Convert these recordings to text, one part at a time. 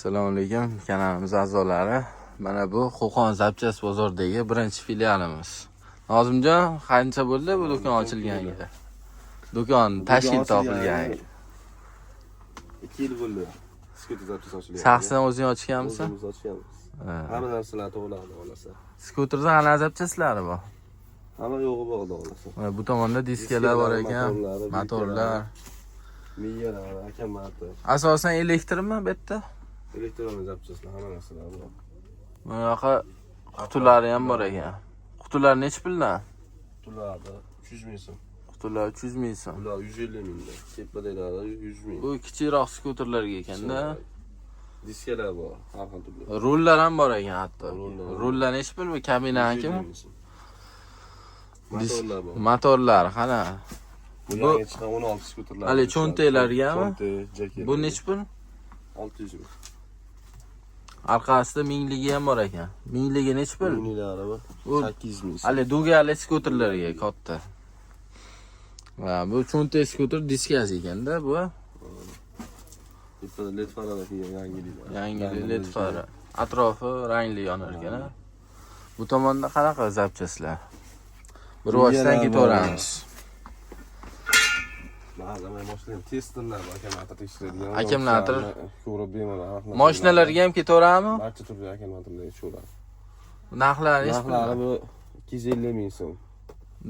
Assalomu alaykum kanalimiz a'zolari. Mana bu Qo'qon Zapchas bozoridagi birinchi filialimiz. Nozimjon, qancha bo'ldi bu do'kon ochilganiga? Do'kon tashkil topilganiga. 2 yil bo'ldi. Skuter Zapchas ochilgan. Shaxsan o'zing ochganmisan? O'zimiz ochganmiz. Hamma narsalar to'g'riladi olasa. Skuterda qanaqa zapchaslari bor? Hamma yo'g'i bor olasa. Mana bu tomonda diskalar bor ekan, motorlar, miyalar, akamatlar. Asosan elektrmi bu yerda? Elektron zapchaslar, hamma narsalar bor. Bu yoqqa qutilari ham bor ekan. Qutilar necha puldan? Qutilarda 300 ming so'm. Qutilar 300 ming so'm. Ular 150 mingdan. Tepadagilari 100 ming. Bu kichikroq skuterlarga ekanda. Diskalar bor, har xil turli. Rullar ham bor ekan hatto. Rullar necha pul bu kabinaniki? Motorlar bor. Motorlar qana? Bu yangi chiqqan 16 skuterlar. Hali cho'ntaklargami? Cho'ntak, jaket. Bu necha pul? 600 ming. Orqasida mingligi ham bor ekan. Mingligi necha pul? Minglari bor. 800 ming. Hali dugali skuterlarga katta. Va bu cho'ntak skuter diskasi ekanda bu. Bitta led farlar kelgan yangiliklar. Yangi led fara. Atrofi rangli yonar ekan. Bu tomonda qanaqa zapchaslar? Bir vosdan ketaveramiz. Ba'zan mashinalar testerlar bor, akkumulyator tekshiradigan. Akkumulyator ko'rib bemalol. mashinalarga ham ketaveradimi? Barcha turli akkumulyatorlar tushadi. Narxlari necha pul? Narxlari bu 250 ming so'm.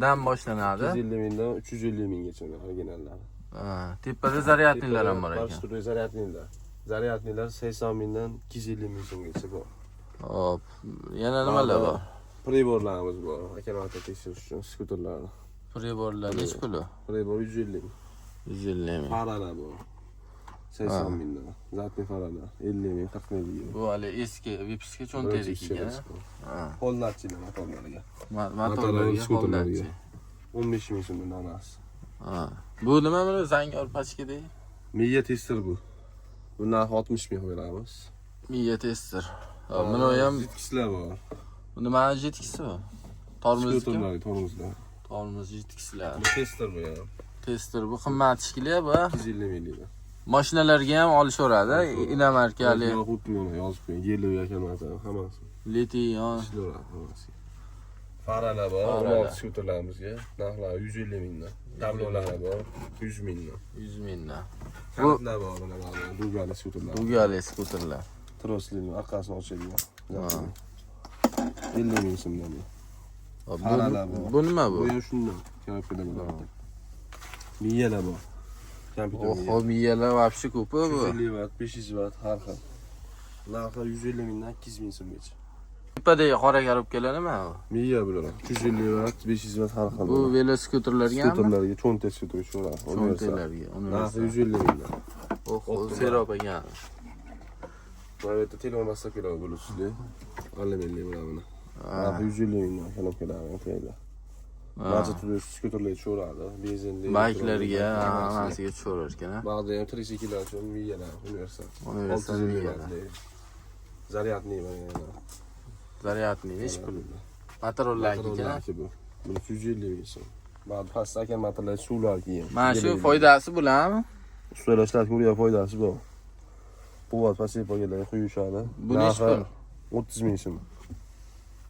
Dan boshlanadi. 250 mingdan 350 minggacha originallari. Tepada zaryadnilar ham bor ekan. Barcha turli zaryadnilar. Zaryadnilar 80 mingdan 250 ming so'mgacha bor. Hop, yana nimalar bor? Priborlarimiz bor, akkumulyator tekshirish uchun skuterlarni. Priborlar necha pul? Pribor 150 ming. 150 ming. Faralar bor. 80 mingdan. Zatni faralar 50 ming, 40 ming. Bu hali eski Vipsga cho'ntakdek ekan. Hollatchilar motorlariga. Motorlarga hollatchi. 15 ming so'mdan donasi. Bu nima buni zangor pachkadek? Miya tester bu. Bu narxi 60 ming qo'yamiz. Miya tester. Buni ham jitkislar bor. bu nima jitkisi bu? Tormozlar, tormozlar. Tormoz jitkisilar. Bu tester bu ya. Tester bu qimmat ishkili bu. 250 minglik. Mashinalarga ham olishaveradi. Inomarkali. Xuddi mana yozib qo'ying. Yellow yakalmasa hammasi. Litiyon. Hammasi. Faralar bor, 16 skuterlarimizga. Narxlari 150 mingdan. Tablolari bor, 100 mingdan. 100 mingdan. Kalitlar bor mana dugali skuterlar. Dugali skuterlar. Trosli orqasini ochadigan. 50 ming so'mdan. Bu nima bu? Bu shundan. Kompyuter bilan. Miyalar bor. Kompyuter. Oho, miyalar вообще ko'p bu. 150 watt, 500 watt har xil. Narxi 150 mingdan 200 ming so'mgacha. Tepadagi qora korobkalar nima bu? Miya bular. 250 watt, 500 watt har xil. Bu velosikuterlarga ham? Skuterlarga cho'ntak skuter shular. Cho'ntaklarga. Narxi 150 mingdan. Oho, serop ekan. Mana bu yerda telefon rastakelar bo'lishdi. Allamelli bular buni. Narxi 150 mingdan kelib keladi, tayyorlar. Barcha turli skuterlar tushiradi, benzinli. Bayklarga hammasiga tushaverar ekan. Ba'zi ham trisiklar uchun miyalar, universal. Universal miyalar. Zaryadni mana. Zaryadni nechi pul? Motorlarga ekan. Bu 150 ming so'm. Ba'zi past akkumulyatorlar suvlar keyin. Mana shu foydasi bularmi? Ustalar ko'rgan foydasi bor. Quvvat pasipaga quyishadi. Bu nechi pul? 30 ming so'm.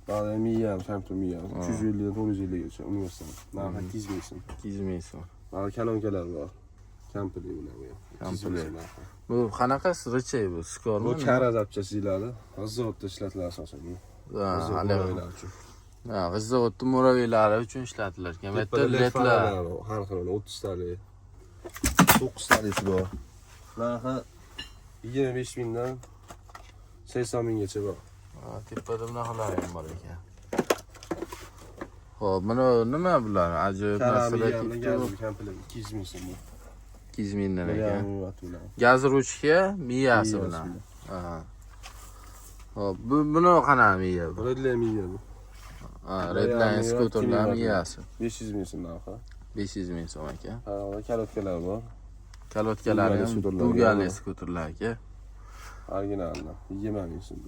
Ba'zi miya, kompyuter miya. 350 dan 450 gacha universal. Narxi 200 ming so'm. 200 ming so'm. Ba'zi kalonkalar bor. Kompli bilan bu. Kompli. Bu qanaqasi richay bu? Skormi? Bu kara zapchasi deyiladi. G'izotda ishlatiladi asosan. G'izotda muraviylari uchun ishlatilar ekan. Bu yerda ledlar har xil 30 talik. 9 talisi bor. Narxi 25 mingdan 80 minggacha bor. Tepada bunaqalari ham bor ekan. Xo'p, mana nima bular? Ajoyib narsalar komplet 200 ming so'm. 200 mingdan ekan. Gaz ruchka miyasi bilan. Xo'p, buni qanaqa miya bu? Redline miya bu. Redline skuterlar miyasi. 500 ming so'm narxi. 500 ming so'm ekan. Kalotkalar bor. Kalotkalari ham dugali skuterlarga. Originallar 20 ming so'm.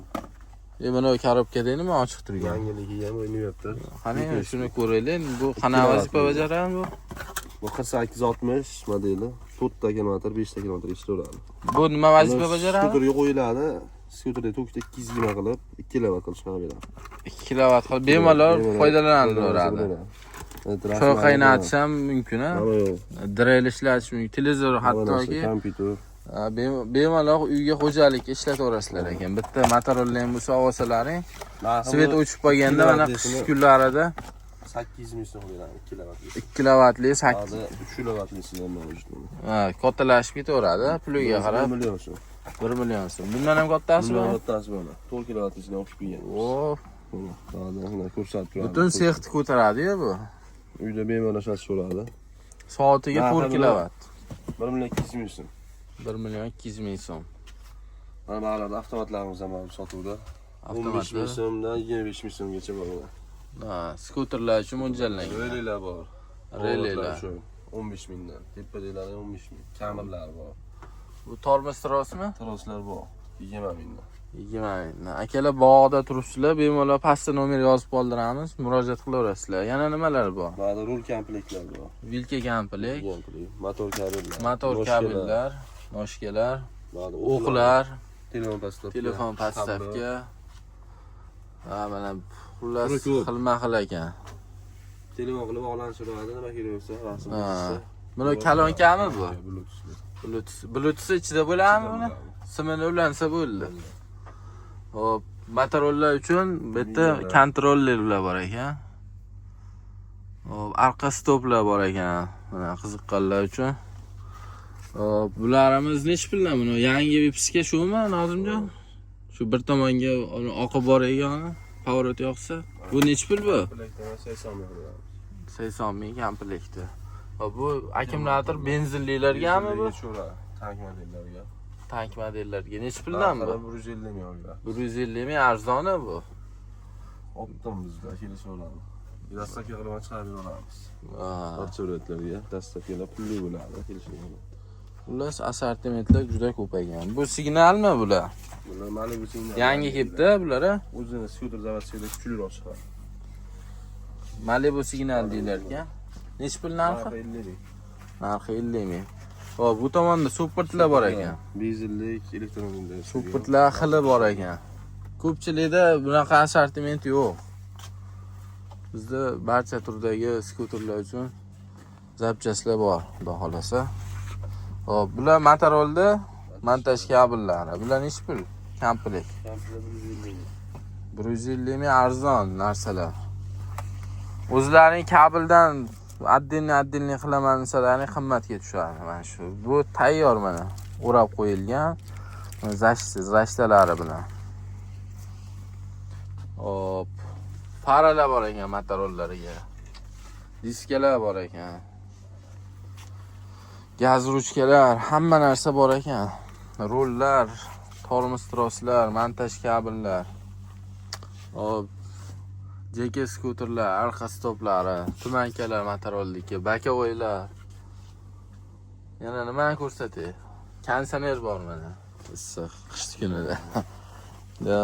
Mana korobkada nima ochiq turgan? Yangiligi ham invertor. Qani shuni ko'raylik. Bu qanaqa vazifa bajaradi bu? Bu 4860 modeli. 4 kilometr, 5 kilometr ishlaveradi. Bu nima vazifa bajaradi? Skuterga qo'yiladi. Skuterda tokda 220 qilib 2 kilovat qilishni beradi. 2 kilovat qilib bemalol foydalanaveradi. Choy qaynatish ham mumkin, ha? Yo'q. Drel ishlatish mumkin. Televizor hattoki kompyuter. bemalol uyga xo'jalik ishlataverasizlar ekan. Bitta Motorola ham bo'lsa olsalaring, svet o'chib qolganda mana qish kunlarida 800 ming so'm beradi 2 kilovatli. 2 kilovatli 8. Hozir 3 kilovatli ham mavjud. Ha, kattalashib ketaveradi, puliga qarab. 1 million so'm. 1 million so'm. Bundan ham kattasi bor. Kattasi bor. 4 kilovatlisini o'qib qo'ygan. O, Hozir ko'rsatib turadi. butun sexni ko'taradi-yu bu. Uyda bemalol ishlataveradi. Soatiga 4 kilovat. 1 million 200 ming so'm. 1 million 200 ming so'm. Mana bularda avtomatlarimiz ham mavjud sotuvda. 15 ming so'mdan 25 ming so'mgacha bor. Ha, skuterlar uchun mo'ljallangan. Relilar bor. Relilar. 15 mingdan. Tepadagilari 15 ming. Kamirlar bor. Bu tormoz trosmi? Troslar bor. 20 mingdan. 20 mingdan. Akalar bog'da turibsizlar, bemalol pastda nomer yozib qoldiramiz, murojaat qilaverasizlar. Yana nimalar bor? Mana rul komplektlar bor. Vilka komplet, Motor kabellar. motor kabellar, noshkalar, Mana o'qlar, telefon podstavka. telefon podstavka. Ha, mana xullas Puli ko'p. xilma-xil ekan. Telefon qilib bog'lanishadi, nima kerak bo'lsa, rasm Ha. bo'lsa. Buni kalonkami bu? Bluetooth. Bluetooth ichida bo'ladimi buni? Simini ulansa bo'ldi. Hop, Motorola uchun bitta kontrollerlar bor ekan. Hop, arqa stoplar bor ekan. Mana qiziqqanlar uchun. Hop, bularimiz nech puldan buni? Yangi vipiska shumi, Nozimjon? Shu bir tomonga oqib borayotgani, pоворот yoqsa. Bu nech pul bu? 80 ming. 80 ming komplekti. Hop, bu akkumulyator benzinlilargami bu? Tank modellarga. Tank modellarga nech puldan bu? 150 ming olgan. 150 ming arzoni bu. Optim bizda kelishaveradi. Dastlabki qilib chiqarib yuboramiz. Ha. Barcha suratlarga dastlabkilar pulli bo'ladi, kelishaveradi. Xullas, assortimentlar juda ko'paygan. Bu signalmi bular? Bular Malibu signal. Yangi kelibdi bular. O'zini skuter zavodchida kuchliroq chiqadi. Malibu signal deylar ekan. Nech pul narxi? 50 ming. Narxi 50 ming. Hop, bu tomonda supportlar bor ekan. Benzinlik, elektromobillar. Supportlar xili bor ekan. Ko'pchilikda bunaqa assortiment yo'q. Bizda barcha turdagi skuterlar uchun zapchastlar bor, xudo xolasa. Hop, bular Motorolda montaj kabellari. Bular nech pul? Komplekt. 150 ming arzon narsalar. O'zlarining kabeldan addinli qilaman desalaring qimmatga tushadi mana shu. Bu tayyor mana, o'rab qo'yilgan zashtalari bilan. Hop, faralar bor ekan Motorollarga. Diskalar bor ekan. Gaz ruchkalar, hamma narsa bor ekan. Rollar, tormoz troslar, montaj kabellar. Hop, JK skuterlar, arqa stoplari, tumankalar Motorolniki, bakavoylar. Yana nimani ko'rsatay? Konditsioner bor mana. Issiq qish kunida.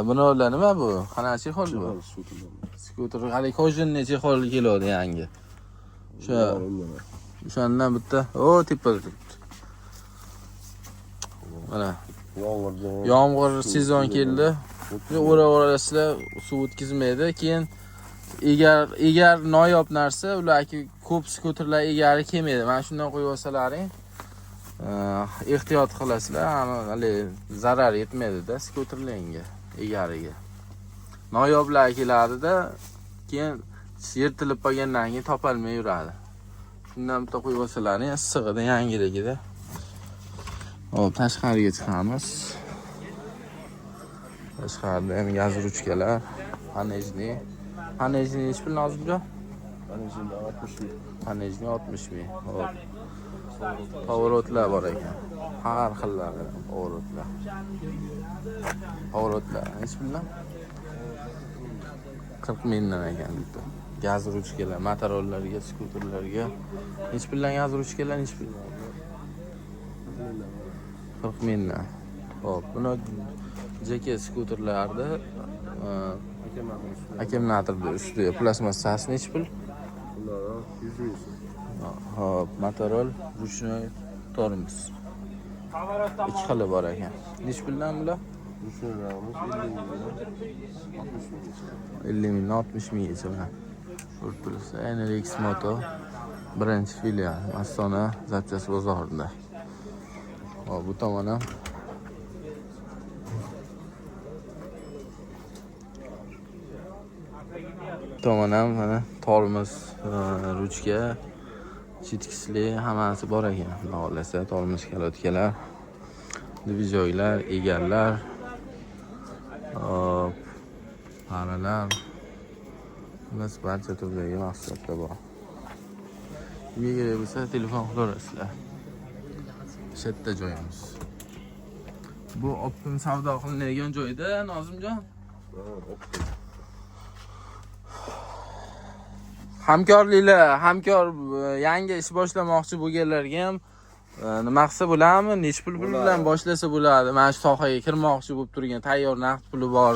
Bular nima bu? Qanaqa xol bu? Skuter hali kojin necha xol keladi yangi. O'shandan bitta, tepa. Mana yomg'ir sezon keldi. O'ra-o'rasizlar suv o'tkazmaydi. Keyin egar noyob narsa, ularki ko'p skuterlar egari kelmaydi. Mana shundan qo'yib olsalaring, ehtiyot qilasizlar, hali zarar yetmaydi-da skuterlarga, egariga. Noyoblar keladi-da, keyin yirtilib qolgandan keyin topolmay yuradi. Shundan bitta qo'yib olsalaring, issig'ida yangiligida. Hop, tashqariga chiqamiz. Tashqarida ham gaz ruchkalar, panejni. Panejni nech pul Nozimjon? Panejni 60 ming. Panejni 60 ming. Hop. Pоворotlar bor ekan. Har xillari pоворotlar. Pоворotlar nech puldan? 40 mingdan ekan bitta. Gaz ruchkalar, Motorollarga, skuterlarga. Nech puldan gaz ruchkalar, nech puldan? 40 mingdan. Hop, buni JK skuterlarda akkumulyatorda ustiga plastmassasi nech pul? Ular 100 ming. Hop, Motorol ruchnoy tormoz. Ikki xili bor ekan. Nech puldan bular? Müşterilerimiz 50 mingdan 60 minggacha mana. Turibdi. NRX Moto birinchi filial Ostona Zapchast bozorida. Hop, bu tomon ham mana tormoz, ruchka, chitkisli hammasi bor ekan. Xohlasa tormoz kalotkalar, dvijoklar, egarlar, hop, paralar. Biz barcha turdagi mahsulotlar bor. Kimga kerak bo'lsa telefon qilaverasizlar. Shu yerda joyimiz. Bu optim savdo qilinadigan joyda, Nozimjon. Hamkor yangi ish boshlamoqchi bo'lganlarga ham nima qilsa bo'ladimi? Nech pul bilan boshlasa bo'ladi? Mana shu sohaga kirmoqchi bo'lib turgan, tayyor naqd puli bor.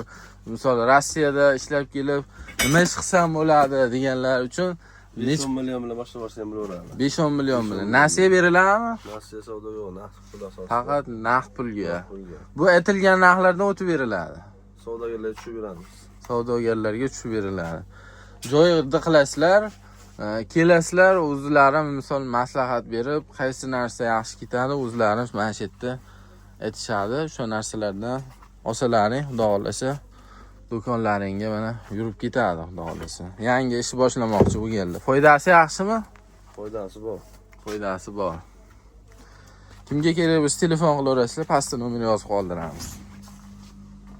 Misol Rossiyada ishlab kelib, nima ish qilsam bo'ladi deganlar uchun 5 million bilan boshlasa ham bo'laveradi. 5-10 million bilan nasiya beriladimi? Nasiya savdo yo'q, naqd pul asosida. Faqat naqd pulga. Bu aytilgan narxlardan o'tib beriladi. Savdogarlarga tushib beramiz. Savdogarlarga tushib beriladi. Joyida qilasizlar, kelasizlar, o'zlari misol maslahat berib, qaysi narsa yaxshi ketadi, o'zlari mana shu yerda aytishadi. O'sha narsalardan olsalaring, xudo xolasa, do'konlaringga mana yurib ketadi, xudo xolasa. Yangi ish boshlamoqchi bo'lganlar. Foydasi yaxshimi? Foydasi bor. Foydasi bor. Kimga kerak bo'lsa telefon qilaverasizlar, pastda nomer yozib qoldiramiz.